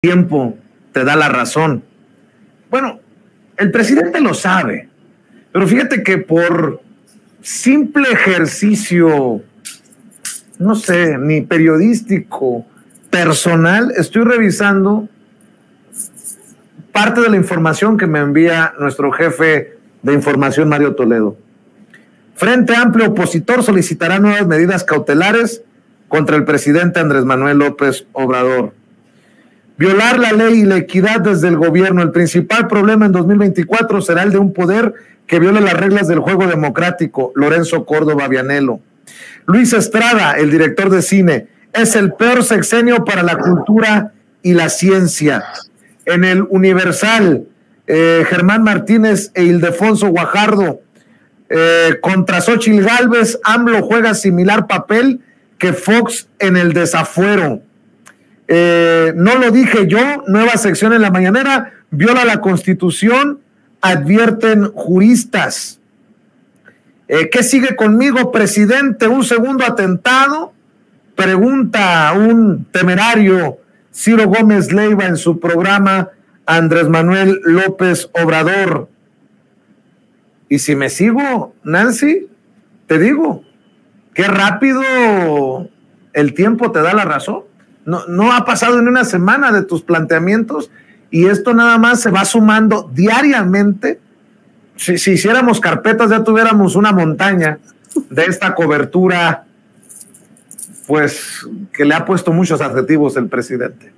tiempo te da la razón. Bueno, el presidente lo sabe, pero fíjate que por simple ejercicio, no sé, ni periodístico, personal, estoy revisando parte de la información que me envía nuestro jefe de información, Mario Toledo. Frente Amplio opositor solicitará nuevas medidas cautelares contra el presidente Andrés Manuel López Obrador. Violar la ley y la equidad desde el gobierno. El principal problema en 2024 será el de un poder que viole las reglas del juego democrático. Lorenzo Córdoba Vianello. Luis Estrada, el director de cine, es el peor sexenio para la cultura y la ciencia. En el Universal, Germán Martínez e Ildefonso Guajardo, contra Xóchitl Gálvez, AMLO juega similar papel que Fox en el desafuero. No lo dije yo, nueva sección en la mañanera, viola la Constitución, advierten juristas. ¿Qué sigue conmigo, presidente? ¿Un segundo atentado? Pregunta un temerario Ciro Gómez Leiva en su programa Andrés Manuel López Obrador. Y si me sigo, Nancy, te digo, qué rápido el tiempo te da la razón. No ha pasado ni una semana de tus planteamientos y esto nada más se va sumando diariamente. Si hiciéramos carpetas ya tuviéramos una montaña de esta cobertura, pues que le ha puesto muchos adjetivos el presidente.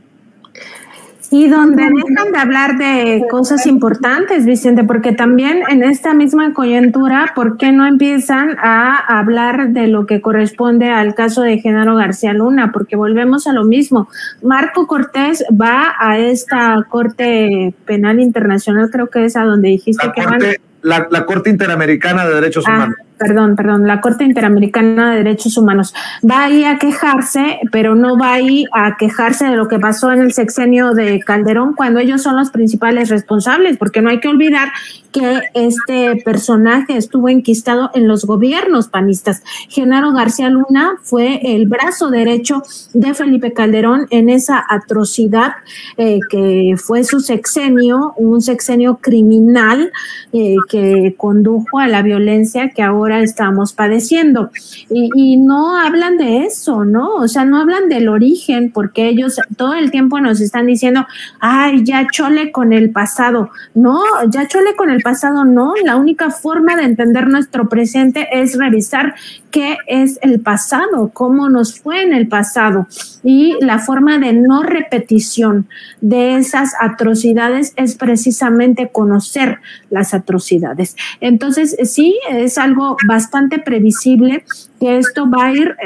Y donde dejan de hablar de cosas importantes, Vicente, porque también en esta misma coyuntura, ¿por qué no empiezan a hablar de lo que corresponde al caso de Genaro García Luna? Porque volvemos a lo mismo. Marco Cortés va a esta Corte Penal Internacional, creo que es a donde dijiste que van. La Corte Interamericana de Derechos Humanos. Perdón, la Corte Interamericana de Derechos Humanos. Va ahí a quejarse, pero no va ahí a quejarse de lo que pasó en el sexenio de Calderón, cuando ellos son los principales responsables, porque no hay que olvidar que este personaje estuvo enquistado en los gobiernos panistas. Genaro García Luna fue el brazo derecho de Felipe Calderón en esa atrocidad que fue su sexenio, un sexenio criminal que condujo a la violencia que ahora estamos padeciendo. Y no hablan de eso, ¿no? O sea, no hablan del origen, porque ellos todo el tiempo nos están diciendo, ay, ya chole con el pasado. No, ya chole con el pasado, no. La única forma de entender nuestro presente es revisar qué es el pasado, cómo nos fue en el pasado. Y la forma de no repetición de esas atrocidades es precisamente conocer las atrocidades. Entonces, sí, es algo bastante previsible que esto va a ir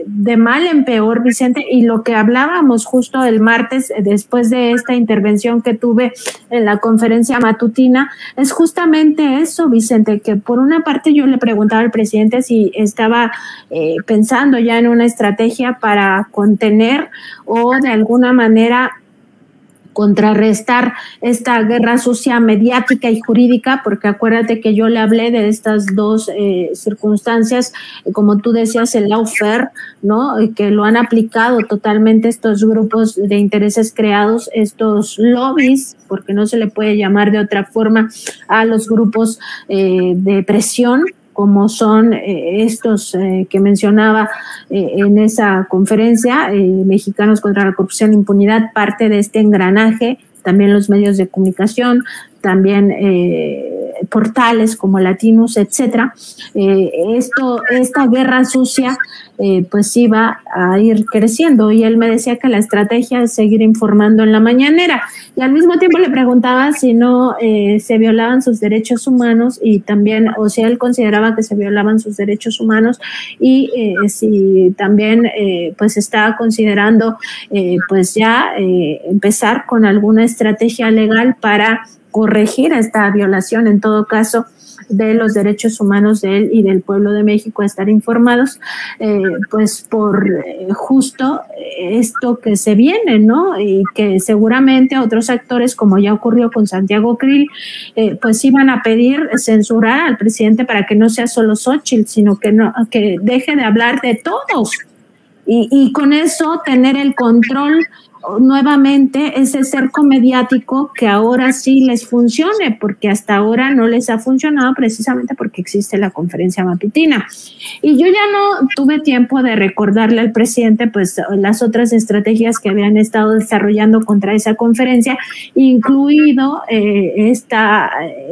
de mal en peor, Vicente, y lo que hablábamos justo el martes, después de esta intervención que tuve en la conferencia matutina, es justamente eso, Vicente, que por una parte yo le preguntaba al presidente si estaba pensando ya en una estrategia para contener o de alguna manera contrarrestar esta guerra sucia mediática y jurídica, porque acuérdate que yo le hablé de estas dos circunstancias, como tú decías, el lawfare, ¿no? Que lo han aplicado totalmente estos grupos de intereses creados, estos lobbies, porque no se le puede llamar de otra forma a los grupos de presión, como son estos que mencionaba en esa conferencia, Mexicanos contra la Corrupción e Impunidad, parte de este engranaje, también los medios de comunicación, también portales como Latinus, etcétera. Esta guerra sucia pues sí va a ir creciendo, y él me decía que la estrategia es seguir informando en la mañanera, y al mismo tiempo le preguntaba si no se violaban sus derechos humanos, y también, o si él consideraba que se violaban sus derechos humanos, y si también pues estaba considerando pues ya empezar con alguna estrategia legal para corregir esta violación, en todo caso, de los derechos humanos de él y del pueblo de México, a estar informados, pues por justo esto que se viene, ¿no? Y que seguramente otros actores, como ya ocurrió con Santiago Krill, pues iban a pedir censurar al presidente para que no sea solo Xóchitl, sino que deje de hablar de todos. Y con eso tener el control nuevamente ese cerco mediático que ahora sí les funcione, porque hasta ahora no les ha funcionado precisamente porque existe la conferencia matutina. Y yo ya no tuve tiempo de recordarle al presidente pues las otras estrategias que habían estado desarrollando contra esa conferencia, incluido esta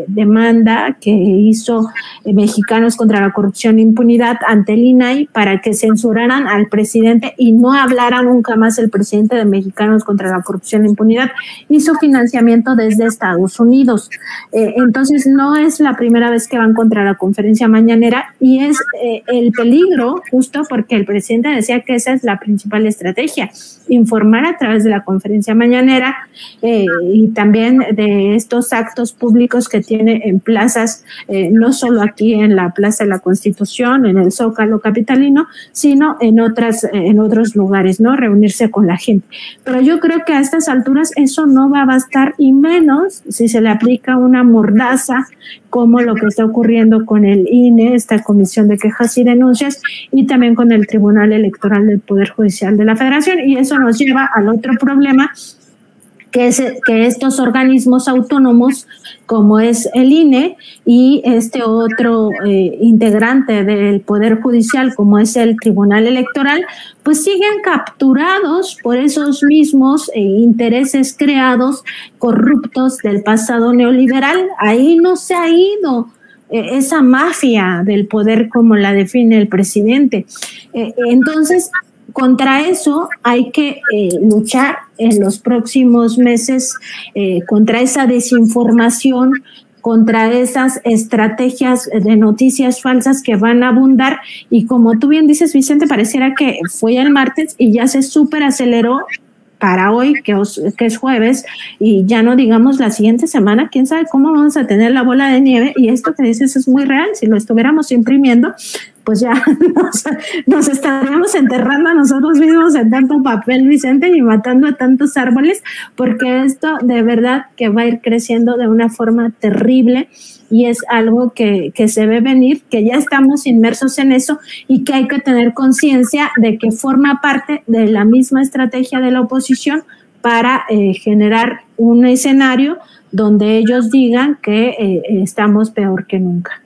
demanda que hizo Mexicanos contra la Corrupción e Impunidad ante el INAI para que censuraran al presidente y no hablara nunca más el presidente de Mexicanos contra la Corrupción e Impunidad. Hizo financiamiento desde Estados Unidos. Entonces no es la primera vez que van contra la conferencia mañanera y es el peligro, justo porque el presidente decía que esa es la principal estrategia, informar a través de la conferencia mañanera y también de estos actos públicos que tiene en plazas, no solo aquí en la Plaza de la Constitución, en el Zócalo capitalino, sino en otros lugares, ¿no? Reunirse con la gente. Pero yo creo que a estas alturas eso no va a bastar, y menos si se le aplica una mordaza como lo que está ocurriendo con el INE, esta Comisión de Quejas y Denuncias, y también con el Tribunal Electoral del Poder Judicial de la Federación. Y eso nos lleva al otro problema, que estos organismos autónomos, como es el INE y este otro integrante del Poder Judicial, como es el Tribunal Electoral, pues siguen capturados por esos mismos intereses creados, corruptos del pasado neoliberal. Ahí no se ha ido esa mafia del poder como la define el presidente. Entonces, contra eso hay que luchar en los próximos meses, contra esa desinformación, contra esas estrategias de noticias falsas que van a abundar. Y como tú bien dices, Vicente, pareciera que fue el martes y ya se súper aceleró para hoy, que es jueves, y ya no digamos la siguiente semana, quién sabe cómo vamos a tener la bola de nieve. Y esto que dices es muy real. Si lo estuviéramos imprimiendo, pues ya nos estaríamos enterrando a nosotros mismos en tanto papel, Vicente, y matando a tantos árboles, porque esto de verdad que va a ir creciendo de una forma terrible, y es algo que se ve venir, que ya estamos inmersos en eso y que hay que tener conciencia de que forma parte de la misma estrategia de la oposición para generar un escenario donde ellos digan que estamos peor que nunca.